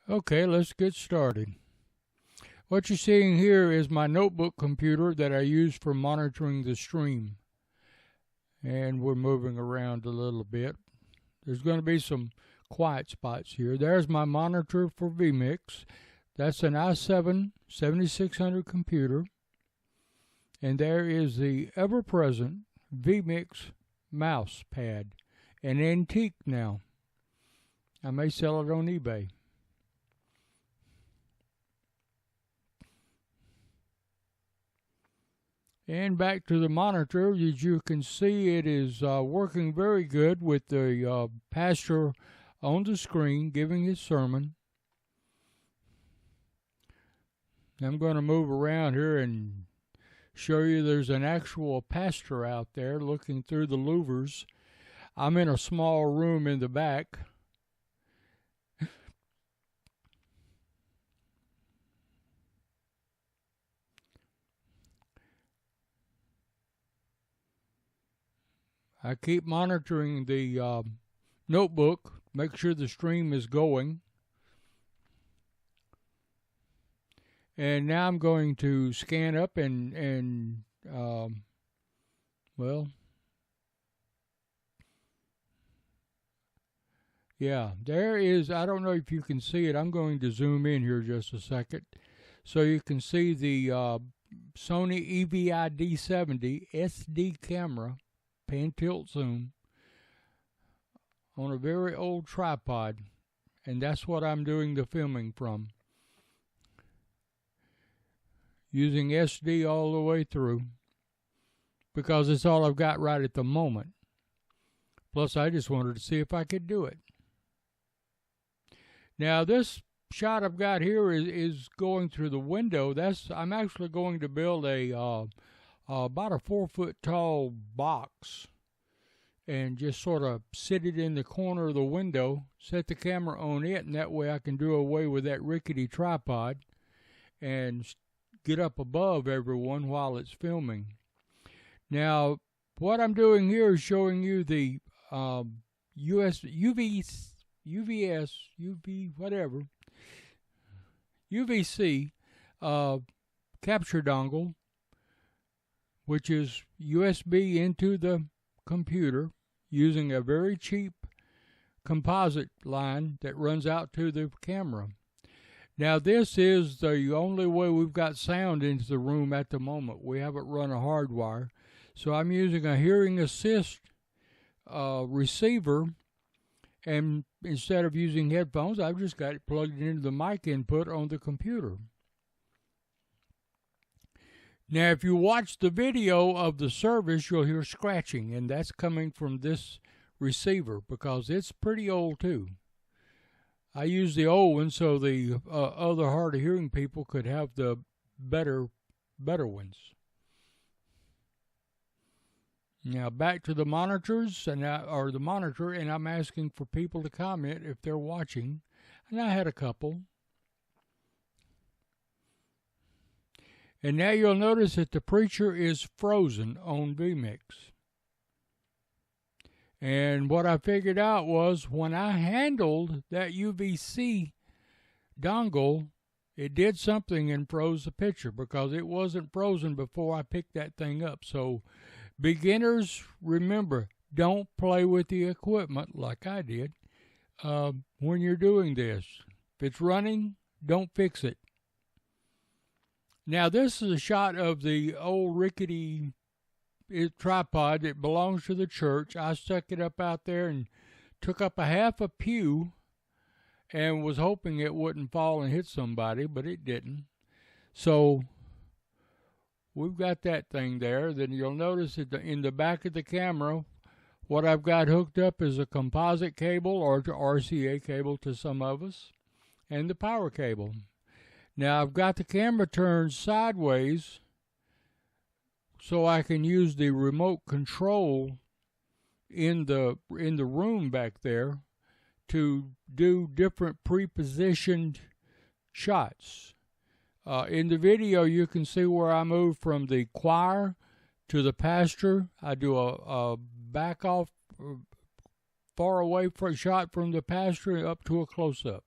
Okay, let's get started. What you're seeing here is my notebook computer that I use for monitoring the stream. And we're moving around a little bit. There's going to be some quiet spots here. There's my monitor for vMix. That's an i7 7600 computer. And there is the ever-present vMix mouse pad, an antique now. I may sell it on eBay. And back to the monitor, as you can see, it is working very good with the pastor on the screen giving his sermon. I'm going to move around here and show you there's an actual pastor out there looking through the louvers. I'm in a small room in the back. I keep monitoring the notebook, make sure the stream is going. And now I'm going to scan up and well, yeah, there is, I don't know if you can see it. I'm going to zoom in here just a second. So you can see the Sony EVI-D70 SD camera, pan tilt zoom, on a very old tripod. And that's what I'm doing the filming from. Using SD all the way through, because it's all I've got right at the moment. Plus, I just wanted to see if I could do it. Now, this shot I've got here is going through the window. I'm actually going to build about a 4-foot tall box and just sort of sit it in the corner of the window, set the camera on it, and that way I can do away with that rickety tripod and get up above everyone while it's filming. Now, what I'm doing here is showing you the UVC capture dongle, which is USB into the computer using a very cheap composite line that runs out to the camera. Now, this is the only way we've got sound into the room at the moment. We haven't run a hard wire. So I'm using a hearing assist receiver, and instead of using headphones, I've just got it plugged into the mic input on the computer. Now, if you watch the video of the service, you'll hear scratching, and that's coming from this receiver because it's pretty old too. I use the old one so the other hard of hearing people could have the better ones. Now back to the monitors or the monitor, and I'm asking for people to comment if they're watching, and I had a couple. And now you'll notice that the preacher is frozen on vMix. And what I figured out was when I handled that UVC dongle, it did something and froze the picture because it wasn't frozen before I picked that thing up. So beginners, remember, don't play with the equipment like I did when you're doing this. If it's running, don't fix it. Now this is a shot of the old rickety tripod that belongs to the church. I stuck it up out there and took up a half a pew and was hoping it wouldn't fall and hit somebody, but it didn't. So we've got that thing there. Then you'll notice that in the back of the camera, what I've got hooked up is a composite cable or RCA cable to some of us, and the power cable. Now I've got the camera turned sideways so I can use the remote control in the room back there to do different pre-positioned shots. In the video, you can see where I move from the choir to the pastor. I do a back off, far away shot from the pastor up to a close-up.